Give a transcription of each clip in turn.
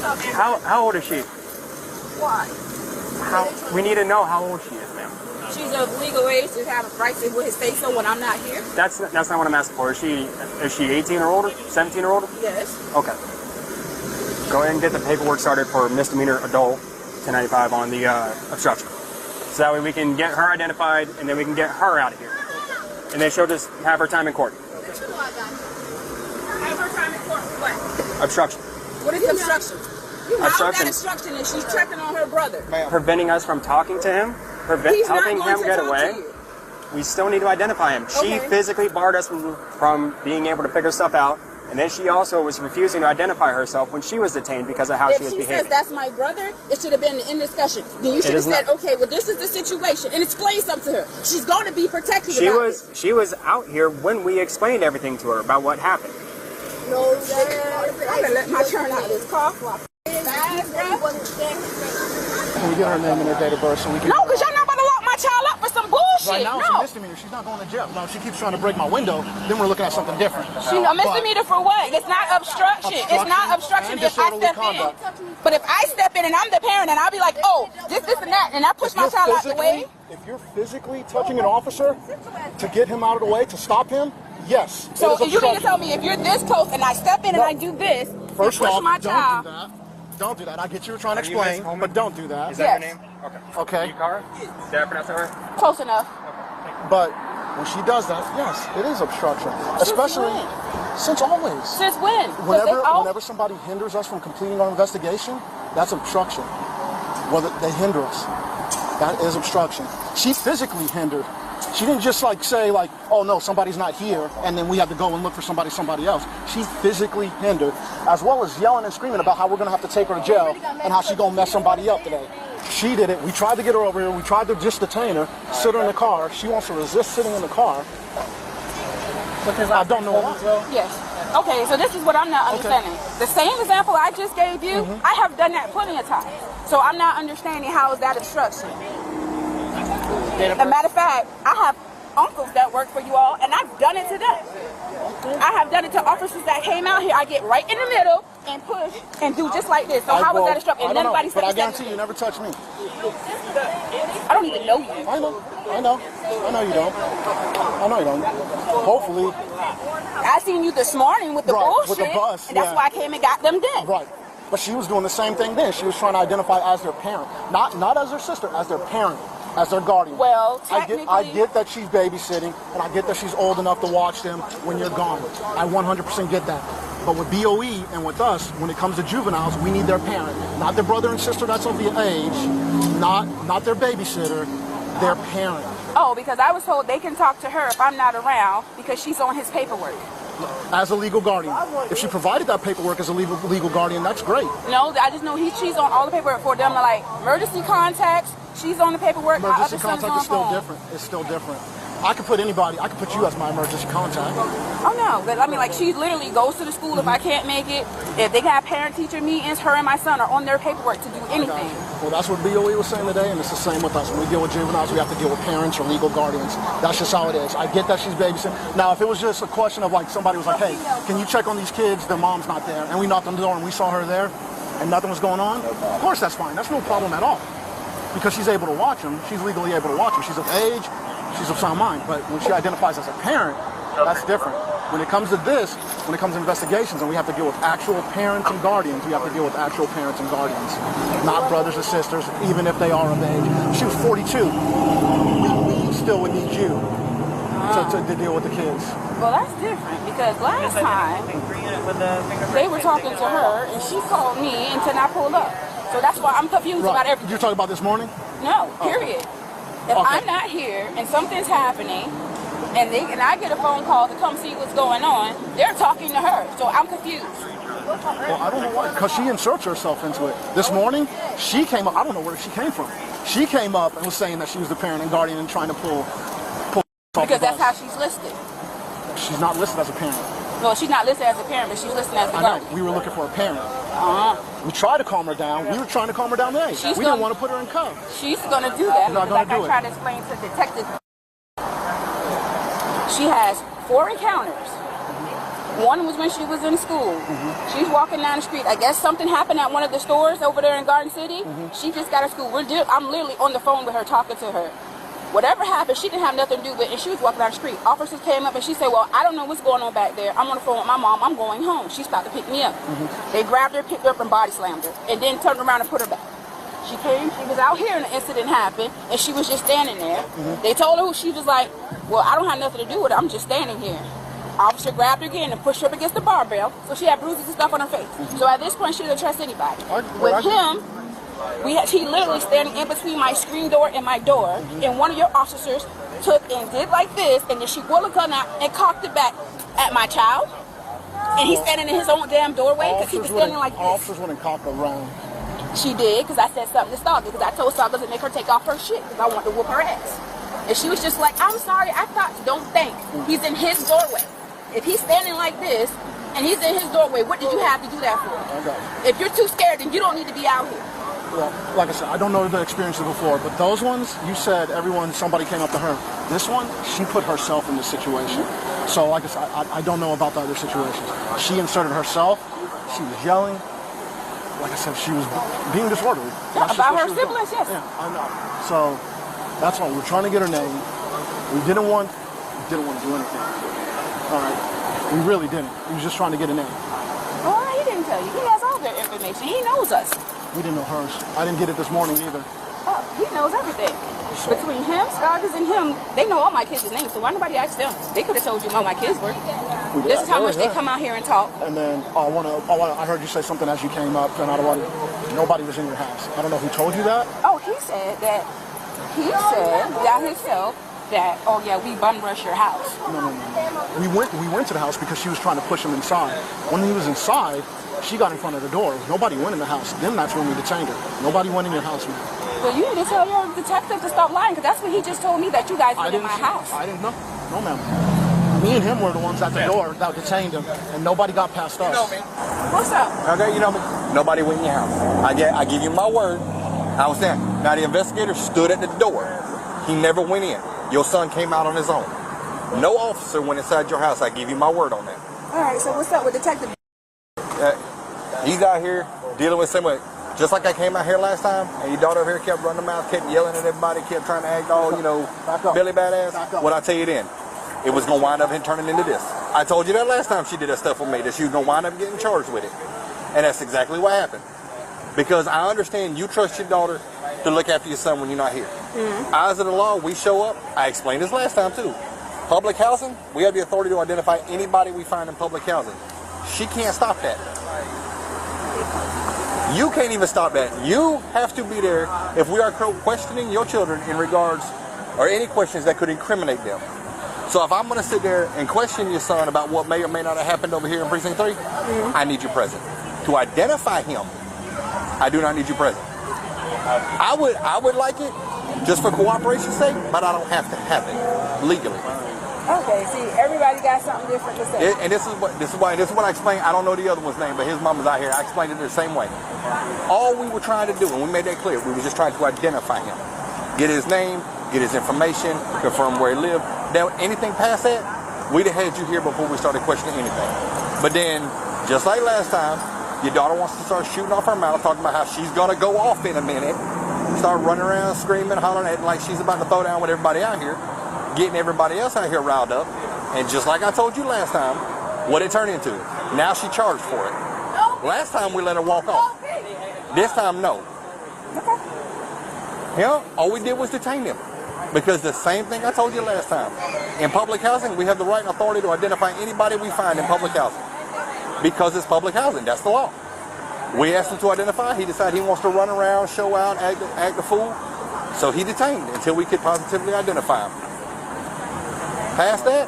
How old is she? Why? We need to know how old she is, ma'am. She's of legal age to have a right to with his say so when I'm not here. That's not what I'm asking for. Is she 18 or older? 17 or older? Yes. Okay. Go ahead and get the paperwork started for misdemeanor adult 1095 on the obstruction. So that way we can get her identified and then we can get her out of here. And then she'll just have her time in court. Have her time in court for what? Obstruction. What is obstruction? Obstruction. That obstruction is she's checking on her brother. Preventing us from talking to him. Helping him get away. We still need to identify him. Okay. She physically barred us from being able to figure stuff out. And then she also was refusing to identify herself when she was detained because of how she was behaving. If she says that's my brother, it should have been in discussion. Then you should have said, okay, well, this is the situation, and explain something to her. She's going to be protected about it. She was out here when we explained everything to her about what happened. No, I'm going to let my turn out of this car. Can we get her name and her date of birth so we can... No, because y'all not about to lock my child up for some bullshit. Right now, it's a misdemeanor. She's not going to jail. No, she keeps trying to break my window, then we're looking at something different. A misdemeanor for what? It's not obstruction. It's not obstruction if I step in. But if I step in and I'm the parent and I'll be like, oh, this and that, and I push my child out the way. If you're physically touching an officer to get him out of the way, to stop him, yes. So you mean to tell me if you're this close and I step in and I do this, first push off, my child. Don't do that. I get you were trying to explain, but don't do that. Is that her name? Okay. Okay. Yukara? Did I pronounce that right? Close enough. But when she does that, yes, it is obstruction. Especially since always. Since when? Whenever somebody hinders us from completing our investigation, that's obstruction. Whether they hinder us, that is obstruction. She physically hindered. She didn't just say oh no, somebody's not here, and then we have to go and look for somebody else. She physically hindered, as well as yelling and screaming about how we're gonna have to take her to jail and how she's gonna mess somebody up today. She did it. We tried to get her over here. We tried to just detain her, sit her in the car. She wants to resist sitting in the car. I don't know why. Yes. Okay, so this is what I'm not understanding. The same example I just gave you, I have done that plenty of times. So I'm not understanding how is that obstruction. As a matter of fact, I have uncles that work for you all, and I've done it to them. I have done it to officers that came out here. I get right in the middle and push and do just like this. So how was that obstruction? I don't know, but I guarantee you never touch me. I don't even know you. I know you don't. Hopefully. I seen you this morning with the bullshit. With the bus, and that's why I came and got them then. Right. But she was doing the same thing then. She was trying to identify as their parent. Not as their sister, as their parent. As their guardian. Well, technically... I get that she's babysitting, and I get that she's old enough to watch them when you're gone. I 100% get that. But with BOE and with us, when it comes to juveniles, we need their parent. Not their brother and sister that's of the age, not their babysitter, their parent. Oh, because I was told they can talk to her if I'm not around because she's on his paperwork. As a legal guardian. If she provided that paperwork as a legal guardian, that's great. No, I just know she's on all the paperwork for them to emergency contacts. She's on the paperwork. Emergency contact is still different. It's still different. I could put you as my emergency contact. Oh no, but I mean she literally goes to the school if I can't make it. If they have parent-teacher meetings, her and my son are on their paperwork to do anything. Well, that's what BOE was saying today, and it's the same with us. When we deal with juveniles, we have to deal with parents or legal guardians. That's just how it is. I get that she's babysitting. Now, if it was just a question of somebody was like, hey, can you check on these kids? Their mom's not there. And we knocked on the door and we saw her there and nothing was going on, of course that's fine. That's no problem at all. Because she's able to watch them. She's legally able to watch them. She's of age. She's of sound mind. But when she identifies as a parent, that's different. When it comes to this, when it comes to investigations, and we have to deal with actual parents and guardians, we have to deal with actual parents and guardians, not brothers or sisters, even if they are of age. She was 42. We still would need you to deal with the kids. Well, that's different because last time they were talking to her and she called me until I pulled up. So that's why I'm confused about everything. You're talking about this morning? No, period. If I'm not here and something's happening and I get a phone call to come see what's going on, they're talking to her. So I'm confused. Well, I don't know why, because she inserts herself into it. This morning, she came up, I don't know where she came from. She came up and was saying that she was the parent and guardian and trying to pull because that's how she's listed. She's not listed as a parent. No, she's not listed as a parent, but she's listed as a guardian. I know. We were looking for a parent. We tried to calm her down. We were trying to calm her down today. We didn't want to put her in cuffs. She's going to do that. She's not going to do it. I tried to explain to the detective. She has 4 encounters One was when she was in school. She's walking down the street. I guess something happened at one of the stores over there in Garden City. She just got to school. I'm literally on the phone with her, talking to her. Whatever happened, she didn't have nothing to do with it, and she was walking down the street. Officers came up, and she said, well, I don't know what's going on back there. I'm on the phone with my mom. I'm going home. She's about to pick me up. They grabbed her, picked her up, and body slammed her, and then turned around and put her back. She was out here, and the incident happened, and she was just standing there. They told her, she was like, well, I don't have nothing to do with it. I'm just standing here. Officer grabbed her again and pushed her up against the barbell, so she had bruises and stuff on her face. So at this point, she didn't trust anybody. With him, he literally standing in between my screen door and my door, and one of your officers took and did like this, and then she pulled a gun out and cocked it back at my child. And he's standing in his own damn doorway because he was standing like this. Officers wouldn't cock around. She did, because I said something to Stalker, because I told Stalker to make her take off her shit, because I wanted to whoop her ass. And she was just like, I'm sorry, I thought, don't think. He's in his doorway. If he's standing like this, and he's in his doorway, what did you have to do that for? Okay. If you're too scared, then you don't need to be out here. Well, like I said, I don't know the experiences before, but those ones, you said somebody came up to her. This one, she put herself in this situation. So, like I said, I don't know about the other situations. She inserted herself. She was yelling. Like I said, she was being disorderly. Yeah, about her siblings, yes. Yeah, I know. So, that's why we're trying to get her name. We didn't want to do anything. All right? We really didn't. We was just trying to get a name. Well, he didn't tell you. He has all their information. He knows us. We didn't know hers. I didn't get it this morning either. Oh, he knows everything. So, between him, Scoggins, and him, they know all my kids' names, so why nobody asked them? They could have told you all my kids were. This is how much they come out here and talk. And then I heard you say something as you came up, and nobody was in your house. I don't know who told you that. Oh, he said that himself that, oh yeah, we bum rush your house. No. We went to the house because she was trying to push him inside. When he was inside, she got in front of the door. Nobody went in the house. Then that's when we detained her. Nobody went in your house, man. Well, you need to tell your detective to stop lying, because that's what he just told me, that you guys went in my house. I didn't know. No, ma'am. Me and him were the ones at the door that detained him, and nobody got past us. You know me. What's up? Okay, you know me. Nobody went in your house. I give you my word. I was there. Now the investigator stood at the door. He never went in. Your son came out on his own. No officer went inside your house. I give you my word on that. All right, so what's up with Detective? He's out here dealing with someone. Just like I came out here last time, and your daughter over here kept running her mouth, kept yelling at everybody, kept trying to act all, Billy Badass. What I tell you then, it was going to wind up and turning into this. I told you that last time she did that stuff with me, that she was going to wind up getting charged with it. And that's exactly what happened. Because I understand you trust your daughter to look after your son when you're not here. Eyes of the law, we show up. I explained this last time too. Public housing, we have the authority to identify anybody we find in public housing. She can't stop that. You can't even stop that. You have to be there if we are questioning your children in regards, or any questions that could incriminate them. So if I'm going to sit there and question your son about what may or may not have happened over here in Precinct 3, I need you present. To identify him, I do not need you present. I would like it just for cooperation's sake, but I don't have to have it legally. Okay, see, everybody got something different to say. And this is what I explained. I don't know the other one's name, but his mama's out here. I explained it the same way. All we were trying to do, and we made that clear, we were just trying to identify him, get his name, get his information, confirm where he lived. Now, anything past that, we'd have had you here before we started questioning anything. But then, just like last time, your daughter wants to start shooting off her mouth, talking about how she's gonna go off in a minute, start running around, screaming, hollering, acting like she's about to throw down with everybody out here, getting everybody else out here riled up. And just like I told you last time, what it turned into. Now she charged for it. Last time we let her walk off. This time, no. Yeah, all we did was detain him. Because the same thing I told you last time. In public housing, we have the right and authority to identify anybody we find in public housing. Because it's public housing, that's the law. We asked him to identify, he decided he wants to run around, show out, act a fool. So he detained until we could positively identify him. Past that,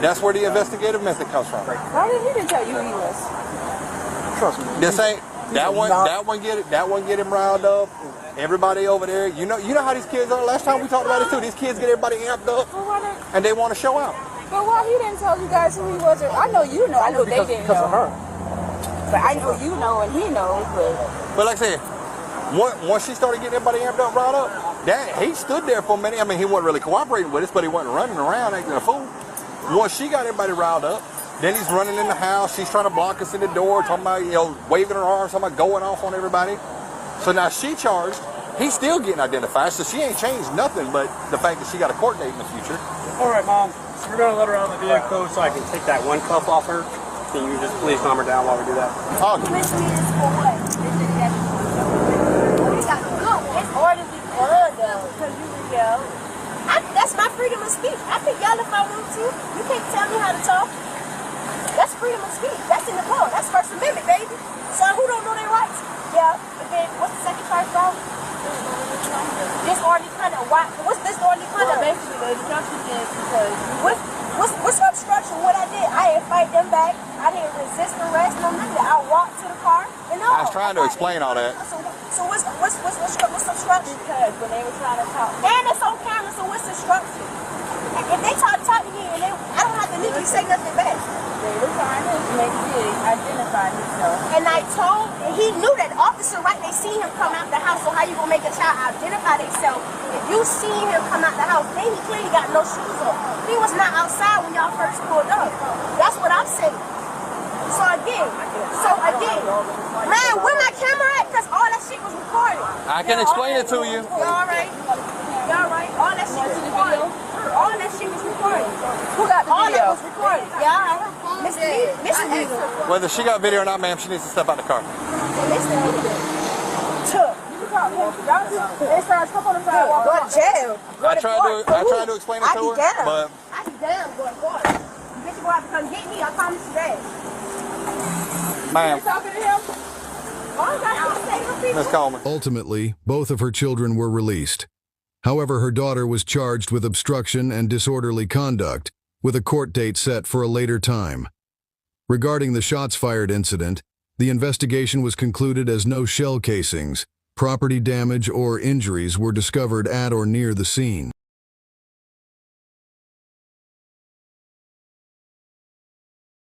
that's where the investigative method comes from. Why did he didn't tell you who he was? Trust me. This ain't that one get him riled up. Everybody over there, you know how these kids are. Last time we talked about it too. These kids get everybody amped up, and they want to show out. But why he didn't tell you guys who he was? I know you know. I know they didn't because know. of her. But I know you know and he knows. But like I said, once she started getting everybody amped up, riled up, he stood there for a minute. I mean, he wasn't really cooperating with us, but he wasn't running around acting a fool. Once she got everybody riled up, Then he's running in the house. She's trying to block us in the door, talking about, waving her arms, talking about going off on everybody. So now she charged. He's still getting identified, so she ain't changed nothing but the fact that she got a court date in the future. All right, Mom. We're going to let her out of the vehicle so I can take that one cuff off her. Can you just please calm her down while we do that? Oh, Which means for what? It's orderly blood though, because you can yell. That's my freedom of speech. I can yell if I want to. You can't tell me how to talk. That's freedom of speech. That's in the law. That's First Amendment, baby. So who don't know their rights? Yeah. But then what's the second part about? Disorderly conduct. Why? What's disorderly conduct? Well, basically, the instruction is because What's obstruction? What I did? I didn't fight them back. I didn't resist arrest. No nothing. I walked to the car and all. I was trying to explain all that. So what's obstruction? because when they were trying to talk, And it's on camera. So what's obstruction? If they try to talk to me and I don't have to legally say nothing back. they were trying to make Big identify himself. And I told, and he knew that officer, right? They seen him come out the house. So how you gonna make a child identify themselves? If you seen him come out the house, then he clearly got no shoes on. He was not outside when y'all first pulled up. That's what I'm saying. So again, man, where my camera at? Because all that shit was recorded. I can explain it to you. Y'all right? Y'all right? All that shit was recorded. All that shit was recorded. Who got the All video? that was recorded. Y'all Mr. Lee. Whether she got video or not, ma'am, she needs to step out the car. Mr. Took. They started come on the sidewalk. Go to jail. I tried to explain it to her, but I be down going to court. You bitch go out to come get me. I promise you that. ma'am, Talking to him? All I got to say to people. Miss Coleman. Ultimately, both of her children were released. However, her daughter was charged with obstruction and disorderly conduct, with a court date set for a later time. Regarding the shots fired incident, the investigation was concluded as no shell casings, property damage, or injuries were discovered at or near the scene.